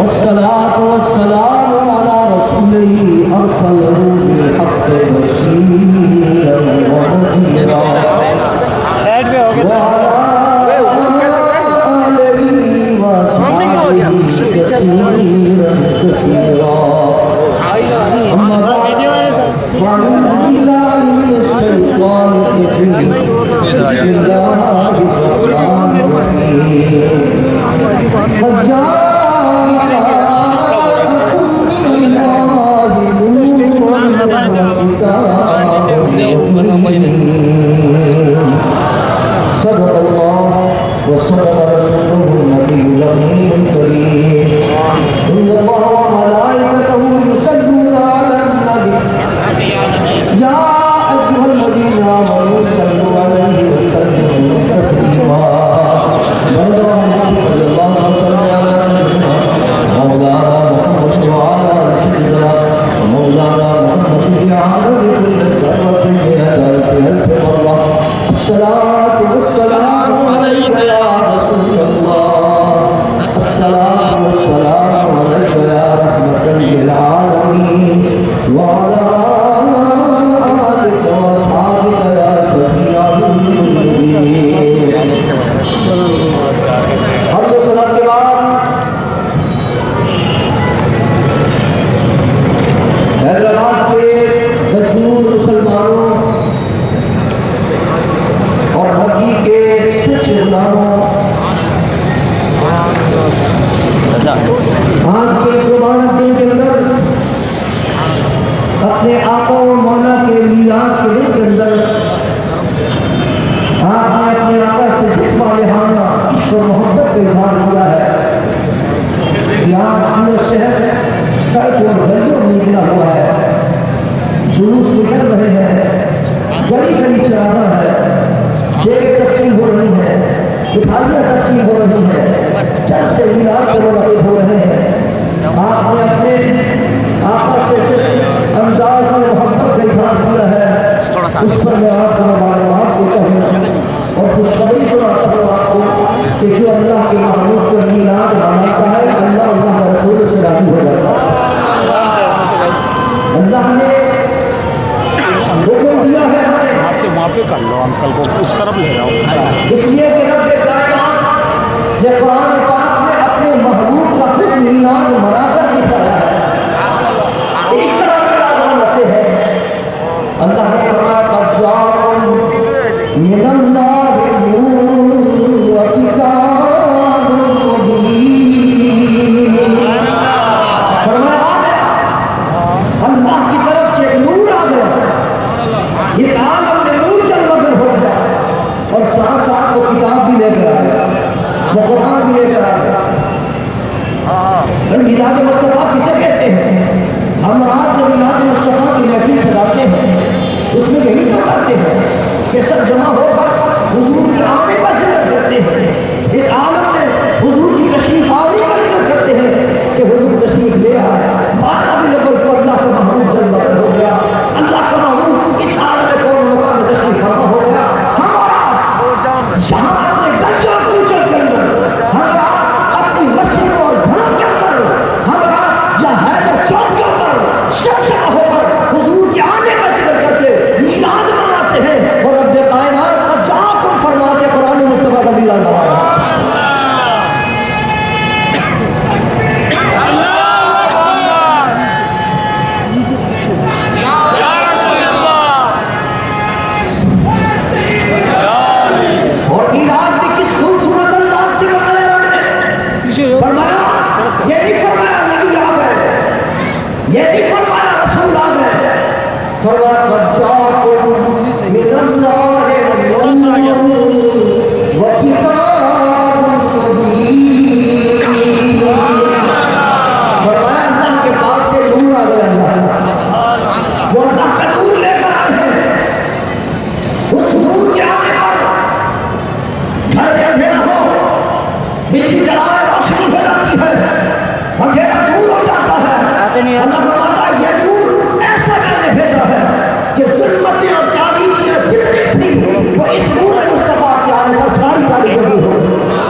والصلاة والسلام على رسوله أرسله بالحق بشيرا ونذيرا وعلى آله وصحبه كثيرا كثيرا أما بعد فأعوذ بالله من الشيطان الرجيم بسم الله الرحمن الرحيم قد جاءكم من الله نور وكتاب مبين صدق الله وصدق رسوله النبي الأمين الكريم إن الله وملائكته يصلون على النبي يا أيها الذين آمنوا صلوا عليه وسلموا تسليما الصلاة والسلام عليك يا رسول الله الصلاة والسلام عليك يا رحمة للعالمين وعلى آلك وأصحابك يا شفيع المذنبين حمد صلاة کے بعد حیدرآباد کے مجبور مسلمانوں اور ہکی کے سچ غلاموں آج کے اس مبارک دن کے اندر اپنے آقا و مولا کے میلاد کے دن کے اندر آپ نے اپنے آقا سے جس والہانہ عشق و محبت کا اظہار کیا ہے یہاں اپنے شہر سڑک اور گلیوں میں نکلا ہوا ہے جلوس نکل رہے ہیں گلی گلی چراغاں ہے جگہ تقسیم ہو رہی ہے مٹھائیاں تقسیم ہو رہی ہیں چند سے میلاد کو منعقد ہو رہے ہیں آپ نے اپنے آقا سے جس انداز میں محبت کا اظہار کیا ہے اس پر میں آپ کو معلومات دیتا ہوں اور خوشخبری سناتا ہوں آپ کو کہ جو اللہ کے محبوب کو میلاد مناتا ہے اللہ اللہ کے رسول سے راضی ہو جاتا ہے اللہ نے حکم دیا ہے وہاں پہ کر لو انکل کو اس طرف لے جاؤ اس لیے کہ رب کائنات نے قرآن پاک میں اپنے محبوب کا خود میلاد منا کر دکھایا ہے اس طرح میلاد مناتے ہیں اللہ نے فرمایا قد جاءکم من اللہ نور وکتاب مبین فرمایا اللہ کی طرف سے ایک نور آ گیا اس عالم میں نور جلوگر ہو گیا اور ساتھ ساتھ وہ کتاب بھی لے کر آیا وہ قرآن بھی لے کر آیا میلاد مصطفیٰ کسے کہتے ہیں ہم رات جب میلاد مصطفیٰ کی محفل سجاتے ہیں اس میں یہی تو کہتے ہیں کہ سب جمع ہو کر حضور کے آنے کا ذکر کرتے ہیں اس عالم میں حضور کی تشریف آوری کا ذکر کرتے ہیں کہ حضور تشریف لے آیا بارہ بھی لوگوں کو اللہ کا محبوب جلوگر ہو گیا اللہ کا محبوب اس عالم میں کون لوگوں میں تشریف فرما ہو گیا ہمارا یہاں اپنے گلیوں کوچوں کے اندر ہمارا اپنی مسجدوں اور گھروں کے اندر ہمارا یا حیدر چوک کے اوپر شرشہ ہو کر حضور کے آنے کا ذکر کر کے میلاد مناتے ہیں اور رب کائنات کا جہاں کن فرما کے قرآن مصطفیٰ کا میلاد منایا اس نور مصطفیٰ کے آنے پر ساری تاریخ ہو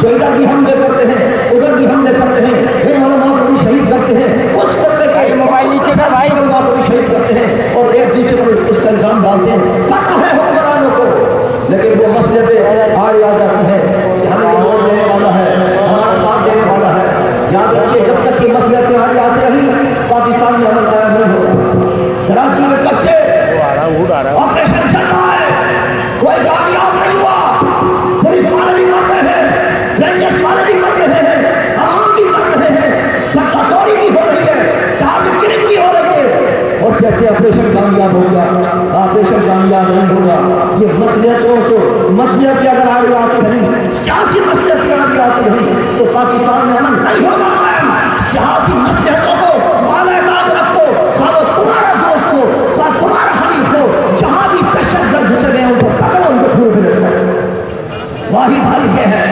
جو ادھر بھی حملے کرتے ہیں ادھر بھی حملے کرتے ہیں، ان علماء کو بھی شہید کرتے ہیں، اس فرقے کے موبائل نیچے کر بھائی، علماء کو بھی شہید کرتے ہیں اور ایک دوسرے پر اس کا الزام ڈالتے ہیں، پتہ ہے حکمرانوں کو، لیکن وہ مسئلے پہ آڑی آ جاتی ہے کہ ہمیں یہ ووٹ دینے والا ہے، ہمارا ساتھ دینے والا ہے۔ یاد رکھیے جب تک یہ مسئلے پہ آڑی آتی رہی پاکستان میں امن قائم نہیں ہوگا۔ کراچی میں کب سے آپریشن چل رہا ہے، کوئی کامیاب نہیں ہوا، پولیس والے بھی مر رہے ہیں، رینجرز والے بھی مر رہے ہیں، عوام بھی مر رہے ہیں، دھکا دوری بھی ہو رہی ہے، ٹارگٹ کلنگ بھی ہو رہی ہے، اور کہتے ہیں آپریشن کامیاب ہوگا، آپریشن کامیاب نہیں ہوگا۔ یہ مسئلتوں سے مسئلت کی اگر آگے آتی رہی، سیاسی مسئلت کی آگے آتی رہی تو پاکستان میں امن نہیں ہوگا قائم۔ سیاسی مسئلتوں کو بالائے طاق رکھو، خواہ وہ تمہارا دوست ہو، خواہ تمہارا حریف ہو، جہاں بھی دہشت گرد گھسے گئے ان کو پکڑو، ان کو چھوڑ پہ لٹکاؤ۔ واحد حل یہ ہے،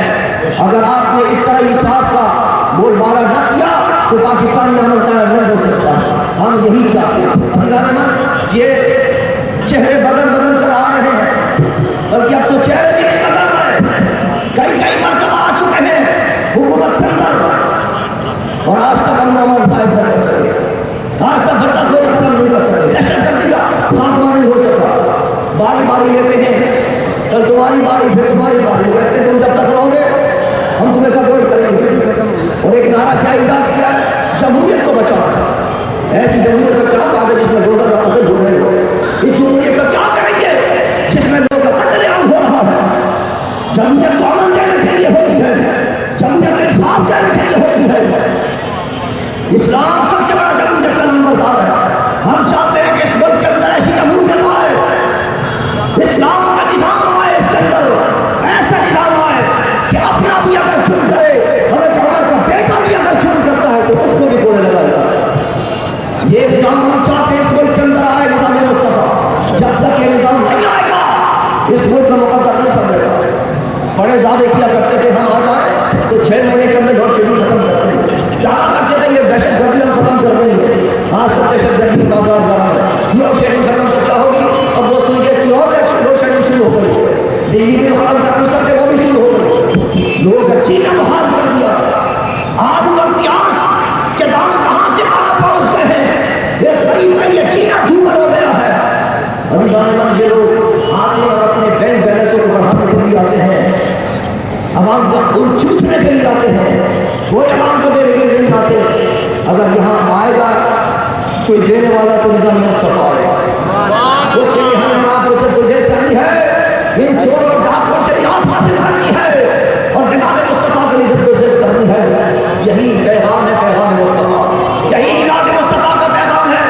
اگر آپ نے اس طرح انصاف کا بول بالا نہ کیا تو پاکستان میں امن قائم نہیں ہو سکتا۔ ہم یہی چاہتے ہیں۔ ابھی یہ چہرے بدل بدل کر آ رہے ہیں، بلکہ اب تو چہرے بھی نہیں بدل رہے، کئی مرتبہ آ چکے ہیں حکومت کے اندر، اور آج تک ہم امن قائم نہیں کر سکے، آج تک بڑا کوئی ختم نہیں کر سکے، دہشت گردی کا خاتمہ نہیں ہو سکا۔ باری باری لیتے ہیں، کل تمہاری باری پھر تمہاری باری، کہتے ہیں تم جب تک رہو گے ہم تمہیں سپورٹ کریں گے، اور ایک نعرہ کیا ایجاد کیا ہے، جمہوریت کو بچاؤ۔ ایسی جمہوریت کا کیا فائدہ جس میں روزہ کا قتل ہو رہے ہو، اس جمہوریت کا کیا کریں گے جس میں لوگوں کا قتل عام ہو رہا ہے۔ جمہوریت کو امن دینے کے لیے ہوتی ہے، جمہوریت انصاف دینے کے لیے ہوتی ہے۔ اسلام سب سے بڑا جمہوریت کا نمبردار ہے۔ ہم چاہتے ہیں کہ اس ملک کے اندر ایسی جمہوریت آئے، اسلام کا نظام آئے، اس کے اندر ایسا نظام آئے کہ اپنا بھی اگر چن کرے، حضرت عمر کا بیٹا بھی اگر چن کرتا ہے تو اس کو بھی کوڑے لگا جاتا ہے۔ یہ نظام ہم چاہتے ہیں اس ملک کے اندر آئے، نظام مصطفیٰ۔ جب تک یہ نظام نہیں آئے گا اس ملک کا مقدر نہیں سمجھے گا۔ بڑے دعوے کیا کرتے تھے ہم آ جائیں تو 6 مہینے کے اندر لوڈ شیڈول ختم کرتے ہیں، دعویٰ کرتے تھے یہ دہشت گردی ہم ختم کر دیں گے۔ آج تک دہشت گردی کا کاروبار بڑھا ہے، لوڈ شیڈول ختم تو کیا ہوگی، اب وہ سن کے اور لوڈ شیڈول شروع ہو گئی، بجلی بھی ختم کر نہیں سکتے وہ بھی شروع ہو گئی۔ لوگ چینا بحال کر دیا، آلو اور پیاز کے دام کہاں سے کہاں پہنچ گئے ہیں، یہ قریب کا یہ چینا دھومر ہو گیا ہے۔ ابھی دانشور یہ لوگ آتے ہیں اور اپنے بینک بیلنسوں کو بڑھانے کے لیے آتے ہیں، عوام کا خون چوسنے کے لیے آتے ہیں، وہ عوام کو دینے کے لیے نہیں آتے۔ اگر یہاں آئے گا کوئی دینے والا تو نظام مصطفیٰ آئے گا، اس کے لیے ہمیں آپ کو جدوجہد کرنی ہے، ان چور اور ڈاکوں سے نجات حاصل کرنی ہے اور نظام مصطفیٰ کے لیے جدوجہد کرنی ہے۔ یہی پیغام ہے، پیغام مصطفیٰ، یہی نظام مصطفیٰ کا پیغام ہے۔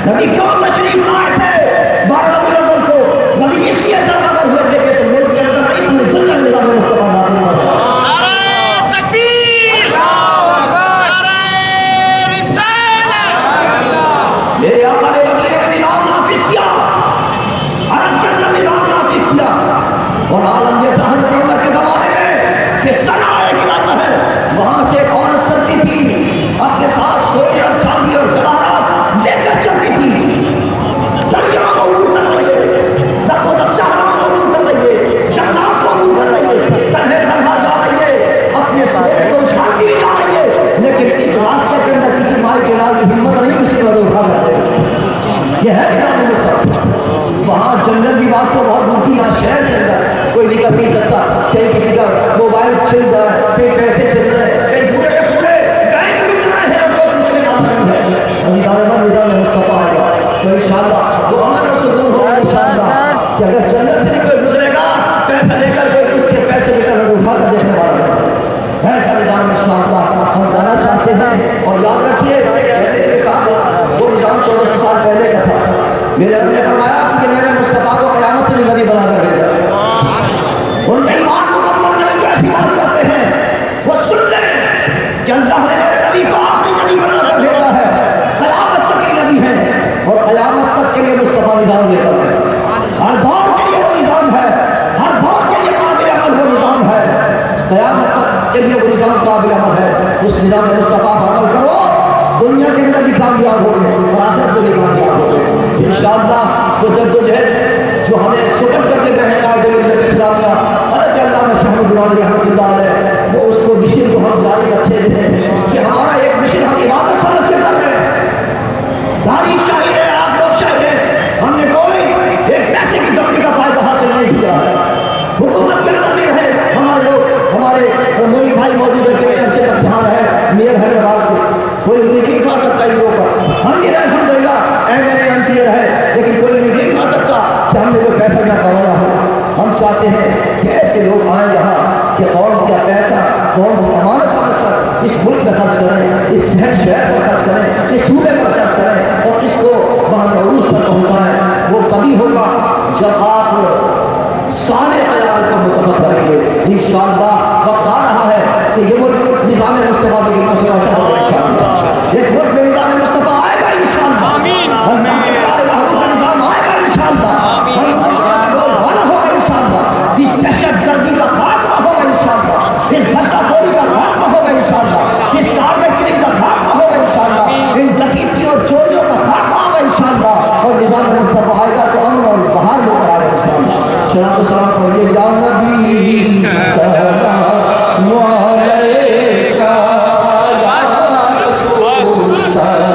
نبی کیوں تشریف لائے تھے 12 نومبر کو؟ نبی اس لیے جمع کر ہوئے تھے کہ ملک کے اندر نہیں پوری دنیا میں نظام مصطفیٰ نافذ ہوا۔ میرے آقا نے مدینے میں نظام نافذ کیا، عرب کے اندر نظام نافذ کیا، اور عالم یہ تھا حضرت عمر کے زمانے میں کہ صنع ایک علاقہ ہے، وہاں سے ایک عورت چلتی تھی اپنے ساتھ سونے اور چاندی اور زیورات لے کر چلتی تھی، دریاؤں کو عبور کر رہی ہے، دکھ و صحراؤں کو عبور کر رہی ہے، جنگلات کو عبور کر رہی ہے، تنہے تنہا جا رہی ہے، اپنے سونے کو اچھالتی بھی جا رہی ہے، لیکن اس راستے کے اندر کسی مائی کے نال کی ہمت نہیں کسی کو اٹھا کرتے۔ یہ ہے نظام مصطفیٰ۔ وہاں جنگل کی بات تو بہت ہوتی ہے، شہر کے اندر کوئی نکل نہیں سکتا، کہیں کسی کا موبائل چھن جائے، کہیں پیسے چھن جائے، کہیں پورے کے پورے بینک لوٹ رہے ہیں، کوئی مشکل کام نہیں ہے۔ ابھی نظام مصطفیٰ آئے گا تو انشاءاللہ وہ امن اور سکون ہوگا انشاءاللہ، کہ اگر جنگل سے کوئی گزرے گا پیسہ لے کر کوئی اس کے پیسے لے کر اٹھا کر دیکھنے والا ہے، ایسا نظام انشاءاللہ ہم لانا چاہتے ہیں۔ اور یاد رکھیے کہتے ہیں کہ صاحب وہ نظام 1400 سال پہلے کا تھا، میرے رب نے فرمایا کہ میں نے مصطفیٰ کو قیامت میں نبی بنا کر بھیجا۔ ان کے ایمان مکمل نہیں جو ایسی بات کرتے ہیں وہ سن لیں کہ اللہ نے میرے نبی کو آخری نبی بنا کر بھیجا ہے، قیامت تک کے نبی ہیں، اور قیامت تک کے لیے مصطفیٰ نظام لے کر ہے، ہر دور کے لیے وہ نظام ہے، ہر دور کے لیے قابل عمل وہ نظام ہے، قیامت تک کے لیے وہ نظام قابل عمل ہے۔ اس نظام مصطفیٰ پر عمل کرو، دنیا کے اندر بھی کامیاب ہوگے اور آخرت میں بھی کامیاب ہوگے انشاءاللہ۔ وہ جدوجہد جو ہمیں سپرد کر کے گئے ہیں قائد ملت اسلامیہ حضرت علامہ شاہ محمود رحمۃ اللہ علیہ چاہتے ہیں کہ ایسے لوگ آئیں یہاں کہ قوم کا پیسہ قوم کی امانت سمجھ کر اس ملک میں خرچ کریں، اس شہر پر خرچ کریں، اس صوبے پر خرچ کریں اور اس کو وہاں عروج پر پہنچائیں۔ وہ کبھی ہوگا جب آپ سارے قیادت کو منتخب کریں گے انشاءاللہ۔ وقت آ رہا ہے کہ یہ ملک نظام مصطفیٰ کی خدمت سے روشن ہوگا انشاءاللہ۔ اس ملک میں نظام مصطفیٰ آئے گا انشاءاللہ۔ آمین۔ اللہ کے پیارے محبوب کا نظام آئے گا انشاءاللہ۔ اس دہشت گردی کا خاتمہ ہوگا انشاءاللہ، اس بھٹا خوری کا خاتمہ ہوگا انشاءاللہ، اس ٹارگیٹنگ کا خاتمہ ہوگا انشاءاللہ، ان ڈکیتی اور چوریوں کا خاتمہ ہوگا انشاءاللہ، اور نظام مصطفیٰ آئے گا تو امن اور بہار لے کر آئے گا انشاءاللہ۔ صلاۃ و سلام پڑھیے یا نبی سلام علیکہ یا رسول سلام